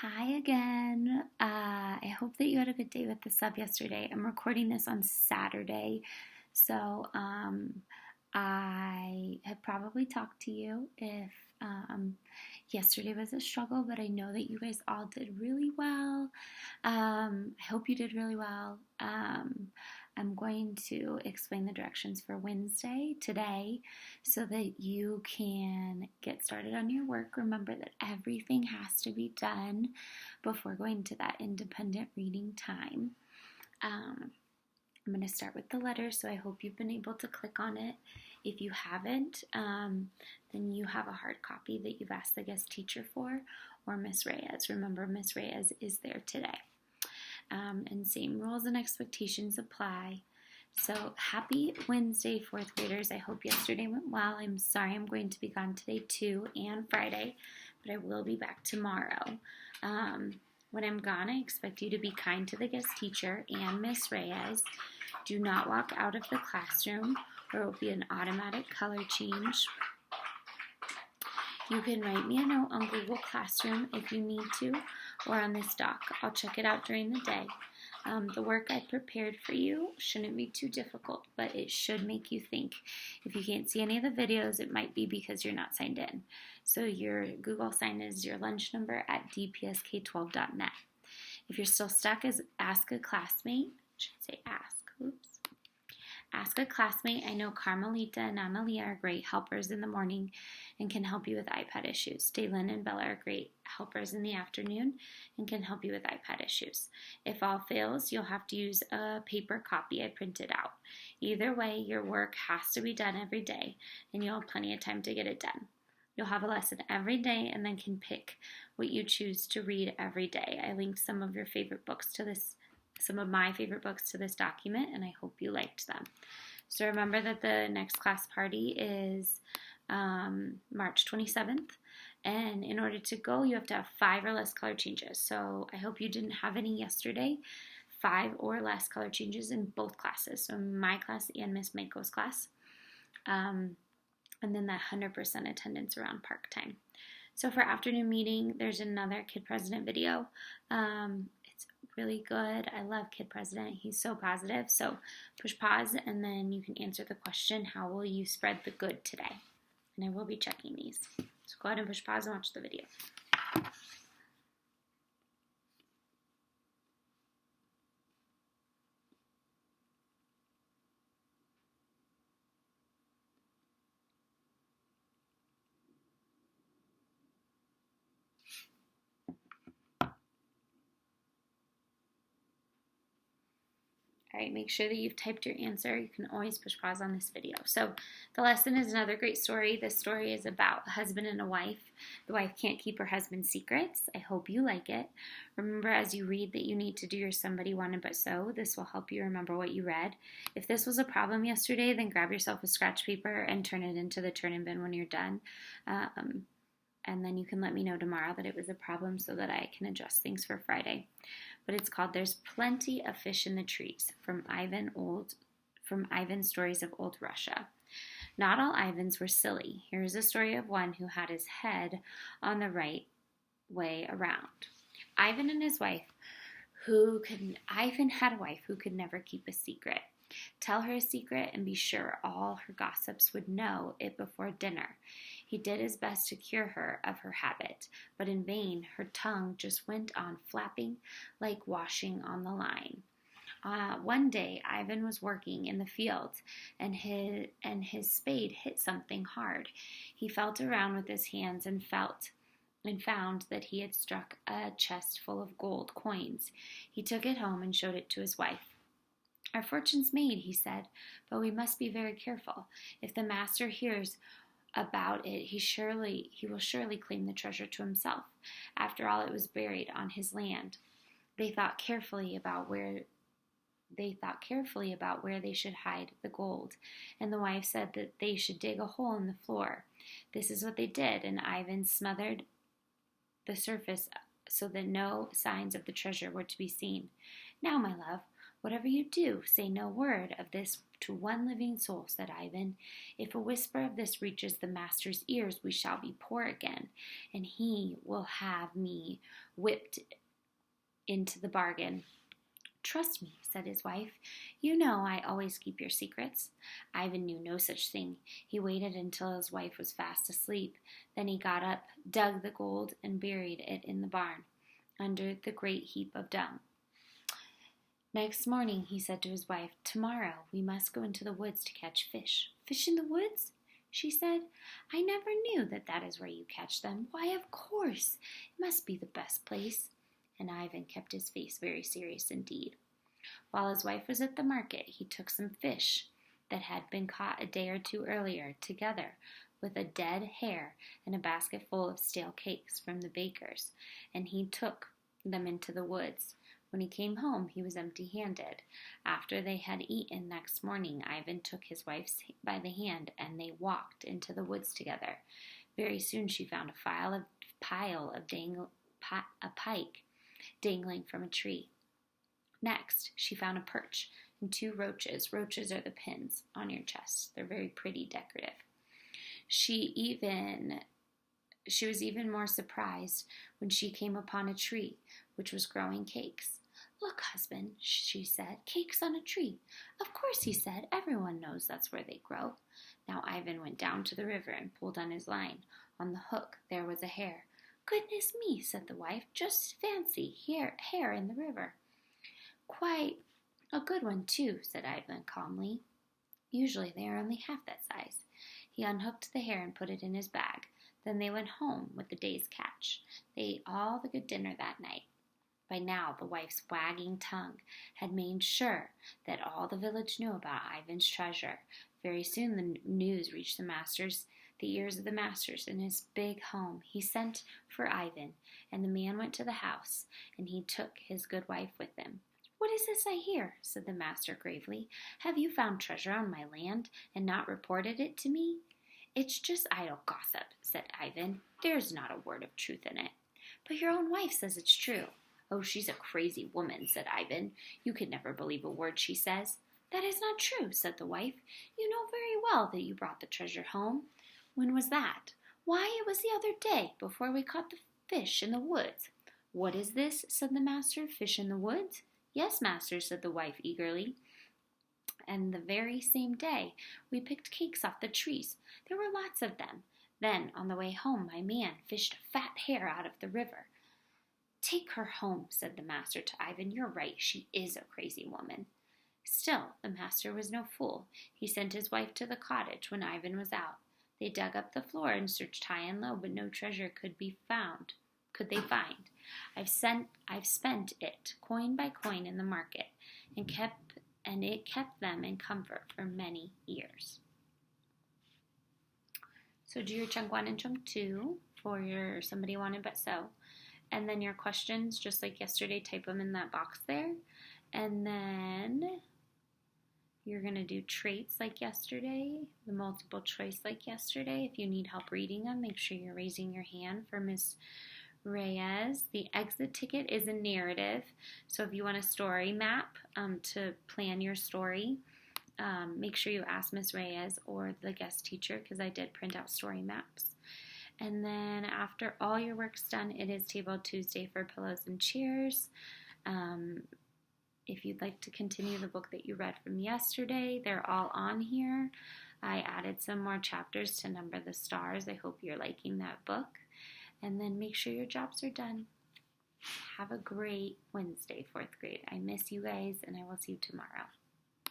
Hi again. I hope that you had a good day with the sub yesterday. I'm recording this on Saturday, so I have probably talked to you if yesterday was a struggle, but I know that you guys all did really well. I hope you did really well. I'm going to explain the directions for Wednesday today so that you can get started on your work. Remember that everything has to be done before going to that independent reading time. I'm going to start with the letters, so I hope you've been able to click on it. If you haven't, then you have a hard copy that you've asked the guest teacher for, or Miss Reyes. Remember, Miss Reyes is there today. And same rules and expectations apply. So happy Wednesday, fourth graders. I hope yesterday went well. I'm sorry I'm going to be gone today too and Friday, but I will be back tomorrow. When I'm gone, I expect you to be kind to the guest teacher and Miss Reyes. Do not walk out of the classroom or it will be an automatic color change. You can write me a note on Google Classroom if you need to, or on this doc. I'll check it out during the day. The work I prepared for you shouldn't be too difficult, but it should make you think. If you can't see any of the videos, it might be because you're not signed in. So your Google sign is your lunch number at dpsk12.net. If you're still stuck, ask a classmate. I should say ask. Oops. Ask a classmate. I know Carmelita and Analia are great helpers in the morning and can help you with iPad issues. Daylin and Bella are great helpers in the afternoon and can help you with iPad issues. If all fails, you'll have to use a paper copy I printed out. Either way, your work has to be done every day, and you'll have plenty of time to get it done. You'll have a lesson every day and then can pick what you choose to read every day. I linked some of my favorite books to this document, and I hope you liked them. So remember that the next class party is March 27th, and in order to go, you have to have 5 or less color changes. So I hope you didn't have any yesterday. 5 or less color changes in both classes, so my class and Miss Mako's class, and then that 100% attendance around park time. So for afternoon meeting, there's another Kid President video. It's really good. I love Kid President. He's so positive. So push pause and then you can answer the question, how will you spread the good today? And I will be checking these. So go ahead and push pause and watch the video. All right, make sure that you've typed your answer. You can always push pause on this video. So the lesson is another great story. This story is about a husband and a wife. The wife can't keep her husband's secrets. I hope you like it. Remember as you read that you need to do your somebody wanted but so. This will help you remember what you read. If this was a problem yesterday, then grab yourself a scratch paper and turn it into the turn-in bin when you're done. And then you can let me know tomorrow that it was a problem so that I can adjust things for Friday. But it's called There's Plenty of Fish in the Trees from Ivan's Stories of Old Russia. Not all Ivans were silly. Here is a story of one who had his head on the right way around. Ivan had a wife who could never keep a secret. Tell her a secret and be sure all her gossips would know it before dinner. He did his best to cure her of her habit, but in vain. Her tongue just went on flapping like washing on the line. One day, Ivan was working in the fields, and his spade hit something hard. He felt around with his hands and found that he had struck a chest full of gold coins. He took it home and showed it to his wife. Our fortune's made, he said, but we must be very careful. If the master hears about it, he will surely claim the treasure to himself. After all, it was buried on his land. They thought carefully about where they should hide the gold, and the wife said that they should dig a hole in the floor. This is what they did, and Ivan smothered the surface so that no signs of the treasure were to be seen. Now, my love, "Whatever you do, say no word of this to one living soul," said Ivan. "If a whisper of this reaches the master's ears, we shall be poor again, and he will have me whipped into the bargain." "Trust me," said his wife. "You know I always keep your secrets." Ivan knew no such thing. He waited until his wife was fast asleep. Then he got up, dug the gold, and buried it in the barn, under the great heap of dung. Next morning he said to his wife, "Tomorrow we must go into the woods to catch fish." "Fish in the woods?" she said. "I never knew that is where you catch them." "Why, of course. It must be the best place." And Ivan kept his face very serious indeed. While his wife was at the market, he took some fish that had been caught a day or two earlier, together with a dead hare and a basket full of stale cakes from the baker's, and he took them into the woods. When he came home, he was empty-handed. After they had eaten next morning, Ivan took his wife by the hand, and they walked into the woods together. Very soon she found a pike dangling from a tree. Next, she found a perch and 2 roaches. Roaches are the pins on your chest. They're very pretty, decorative. She was even more surprised when she came upon a tree which was growing cakes. "Look, husband," she said, "cakes on a tree." "Of course," he said, "everyone knows that's where they grow." Now Ivan went down to the river and pulled on his line. On the hook there was a hare. "Goodness me," said the wife, "just fancy, hare in the river." "Quite a good one, too," said Ivan calmly. "Usually they are only half that size." He unhooked the hare and put it in his bag. Then they went home with the day's catch. They ate all the good dinner that night. By now the wife's wagging tongue had made sure that all the village knew about Ivan's treasure. Very soon the news reached the ears of the masters in his big home. He sent for Ivan, and the man went to the house, and he took his good wife with him. "What is this I hear?" said the master gravely. "Have you found treasure on my land and not reported it to me?" "It's just idle gossip," said Ivan. "There's not a word of truth in it." "But your own wife says it's true." "Oh, she's a crazy woman," said Ivan. "You could never believe a word she says." "That is not true," said the wife. "You know very well that you brought the treasure home." "When was that?" "Why, it was the other day, before we caught the fish in the woods." "What is this?" said the master. "Fish in the woods?" "Yes, master," said the wife eagerly. "And the very same day we picked cakes off the trees. There were lots of them. Then, on the way home, my man fished a fat hare out of the river." "Take her home," said the master to Ivan. "You're right, she is a crazy woman." Still, the master was no fool. He sent his wife to the cottage when Ivan was out. They dug up the floor and searched high and low, but no treasure could they find. I've spent it coin by coin in the market, and it kept them in comfort for many years. So do your chunk 1 and chunk 2 for your somebody wanted but so. And then your questions, just like yesterday, type them in that box there. And then you're going to do traits like yesterday, the multiple choice like yesterday. If you need help reading them, make sure you're raising your hand for Miss Reyes. The exit ticket is a narrative. So if you want a story map to plan your story, make sure you ask Miss Reyes or the guest teacher, because I did print out story maps. And then after all your work's done, it is Table Tuesday for Pillows and Chairs. If you'd like to continue the book that you read from yesterday, they're all on here. I added some more chapters to number the stars. I hope you're liking that book. And then make sure your jobs are done. Have a great Wednesday, 4th grade. I miss you guys, and I will see you tomorrow.